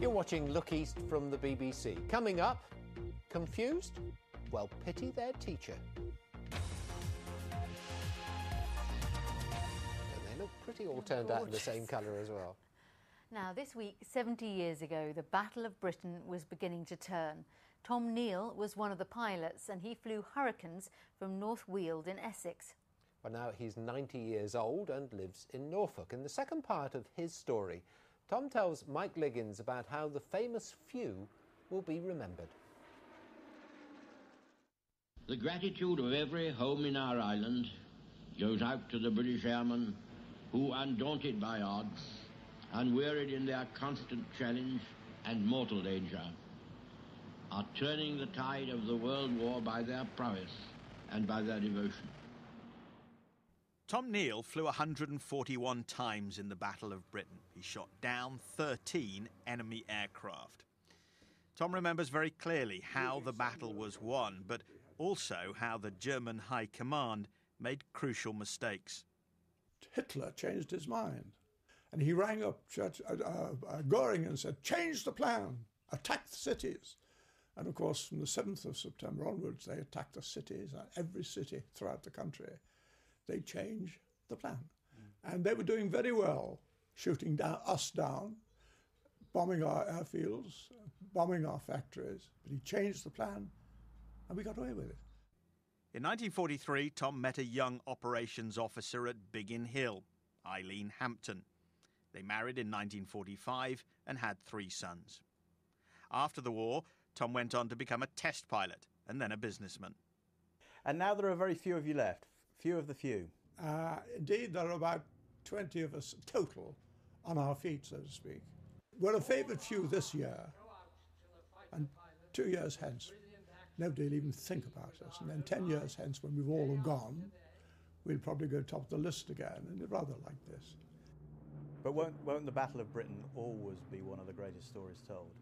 You're watching Look East from the BBC. Coming up, confused? Well, pity their teacher. And they look pretty all turned out in the same colour as well. Now, this week, 70 years ago, the Battle of Britain was beginning to turn. Tom Neal was one of the pilots and he flew Hurricanes from North Weald in Essex. Well, now he's 90 years old and lives in Norfolk. In the second part of his story, Tom tells Mike Liggins about how the famous few will be remembered. The gratitude of every home in our island goes out to the British airmen who, undaunted by odds, unwearied in their constant challenge and mortal danger, are turning the tide of the World War by their prowess and by their devotion. Tom Neal flew 141 times in the Battle of Britain. He shot down 13 enemy aircraft. Tom remembers very clearly how the battle was won, but also how the German High Command made crucial mistakes. Hitler changed his mind, and he rang up Göring and said, "Change the plan, attack the cities." And of course, from the 7th of September onwards, they attacked the cities, every city throughout the country. They changed the plan. And they were doing very well, shooting us down, bombing our airfields, bombing our factories. But he changed the plan, and we got away with it. In 1943, Tom met a young operations officer at Biggin Hill, Eileen Hampton. They married in 1945 and had 3 sons. After the war, Tom went on to become a test pilot and then a businessman. And now there are very few of you left, few of the few. Indeed, there are about 20 of us total on our feet, so to speak. We're a favoured few this year, and 2 years hence, nobody will even think about us. And then 10 years hence, when we've all gone, we'll probably go top of the list again, and rather like this. But won't the Battle of Britain always be one of the greatest stories told?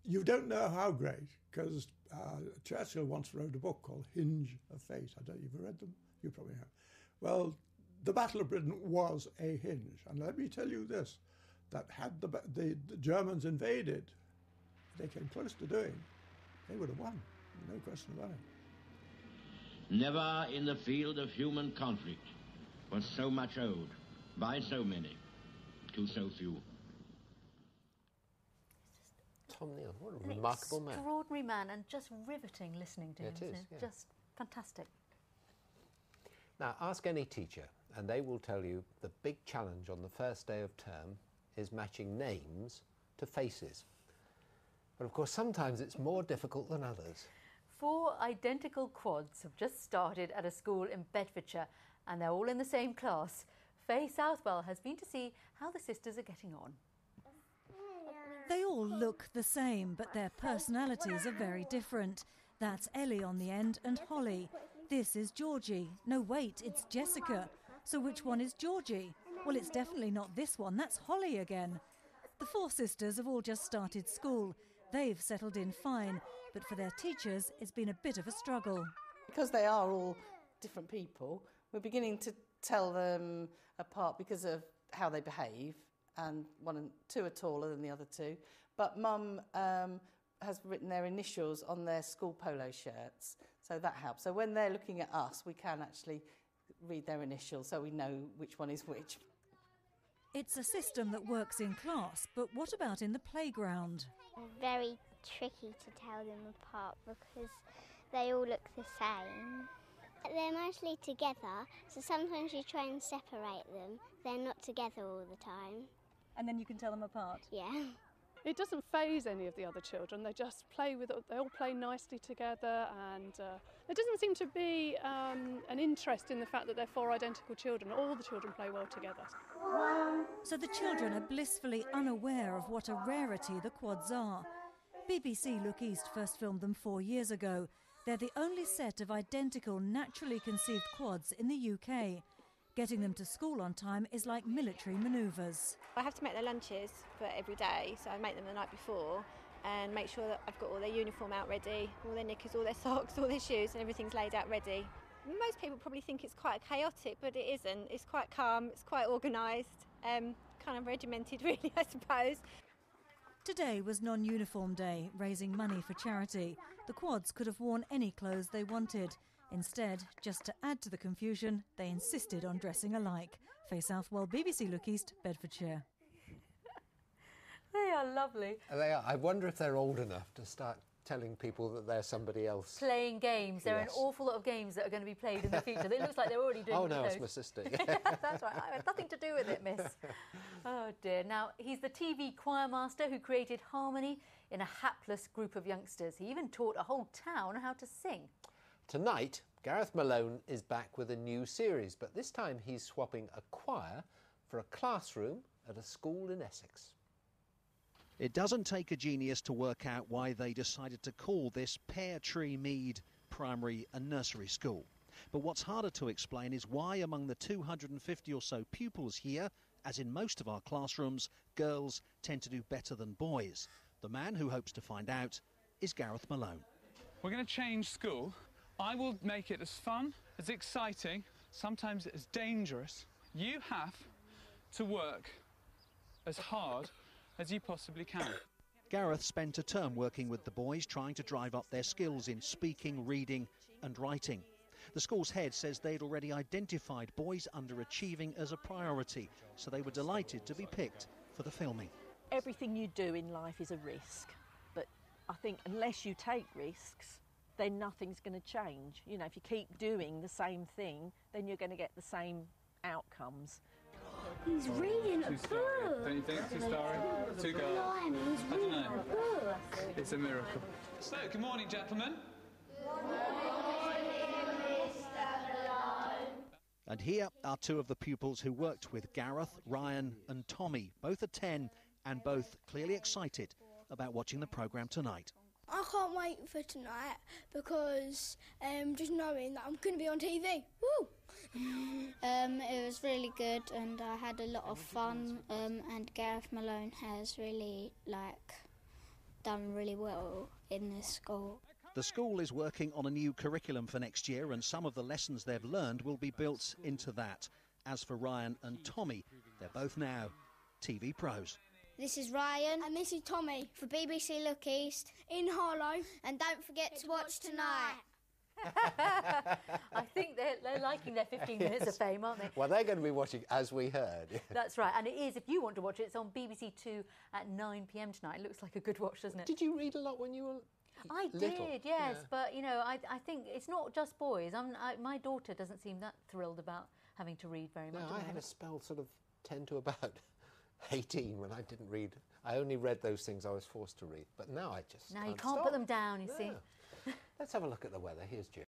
You don't know how great, because Churchill once wrote a book called Hinge of Fate. I don't know if you've read them. You probably have. Well, the Battle of Britain was a hinge. And let me tell you this, that had the Germans invaded, they came close to doing, they would have won. No question about it. Never in the field of human conflict was so much owed by so many to so few. Tom Neal, what a remarkable man. Extraordinary man, and just riveting listening to him. It is, yeah. Just fantastic. Now, ask any teacher, and they will tell you the big challenge on the first day of term is matching names to faces. But of course, sometimes it's more difficult than others. 4 identical quads have just started at a school in Bedfordshire, and they're all in the same class. Faye Southwell has been to see how the sisters are getting on. They all look the same, but their personalities are very different. That's Ellie on the end and Holly. This is Georgie. No, wait, it's Jessica. So which one is Georgie? Well, it's definitely not this one. That's Holly again. The 4 sisters have all just started school. They've settled in fine, but for their teachers, it's been a bit of a struggle. Because they are all different people, we're beginning to tell them apart because of how they behave. And 1 and 2 are taller than the other 2. But Mum has written their initials on their school polo shirts, so that helps. So when they're looking at us, we can actually read their initials so we know which one is which. It's a system that works in class, but what about in the playground? Very tricky to tell them apart because they all look the same. They're mostly together, so sometimes you try and separate them. They're not together all the time. And then you can tell them apart? Yeah. It doesn't faze any of the other children. They just play with it. They all play nicely together, and there doesn't seem to be an interest in the fact that they're 4 identical children. All the children play well together. So the children are blissfully unaware of what a rarity the quads are. BBC Look East first filmed them 4 years ago. They're the only set of identical, naturally conceived quads in the UK. Getting them to school on time is like military manoeuvres. I have to make their lunches for every day, so I make them the night before and make sure that I've got all their uniform out ready, all their knickers, all their socks, all their shoes, and everything's laid out ready. Most people probably think it's quite chaotic, but it isn't. It's quite calm, it's quite organised, kind of regimented really, I suppose. Today was non-uniform day, raising money for charity. The quads could have worn any clothes they wanted. Instead, just to add to the confusion, they insisted on dressing alike. Face South, well, BBC Look East, Bedfordshire. They are lovely. They are. I wonder if they're old enough to start telling people that they're somebody else. Playing games. There are an Yes. awful lot of games that are going to be played in the future. It looks like they're already doing Oh with no, those. it's my sister. That's right. I had nothing to do with it, miss. Oh dear. Now, he's the TV choir master who created harmony in a hapless group of youngsters. He even taught a whole town how to sing. Tonight, Gareth Malone is back with a new series, but this time he's swapping a choir for a classroom at a school in Essex. It doesn't take a genius to work out why they decided to call this Pear Tree Mead primary and nursery school. But what's harder to explain is why among the 250 or so pupils here, as in most of our classrooms, girls tend to do better than boys. The man who hopes to find out is Gareth Malone. We're going to change school. I will make it as fun, as exciting, sometimes as dangerous. You have to work as hard as you possibly can. Gareth spent a term working with the boys, trying to drive up their skills in speaking, reading and writing. The school's head says they'd already identified boys underachieving as a priority, so they were delighted to be picked for the filming. Everything you do in life is a risk, but I think unless you take risks, then nothing's going to change. You know, if you keep doing the same thing, then you're going to get the same outcomes. He's reading a book. Don't you think? 2 starry? 2 girls. I don't know. It's a miracle. So, good morning, gentlemen. And here are two of the pupils who worked with Gareth, Ryan and Tommy. Both are 10 and both clearly excited about watching the programme tonight. I can't wait for tonight because just knowing that I'm going to be on TV. Woo! It was really good and I had a lot of fun and Gareth Malone has really done really well in this school. The school is working on a new curriculum for next year and some of the lessons they've learned will be built into that. As for Ryan and Tommy, they're both now TV pros. This is Ryan and this is Tommy for BBC Look East in Harlow. And don't forget to watch tonight. I think they're liking their 15 minutes of fame, aren't they? Well, they're going to be watching As We Heard. That's right, and it is, if you want to watch it, it's on BBC 2 at 9 p.m. tonight. It looks like a good watch, doesn't it? Did you read a lot when you were I little? did, yes, but, you know, I think it's not just boys. My daughter doesn't seem that thrilled about having to read very much. No, I had a spell sort of 10 to about 18 when I didn't read. I only read those things I was forced to read, but now I just Now you can't stop. put them down, you see. Let's have a look at the weather. Here's Jim.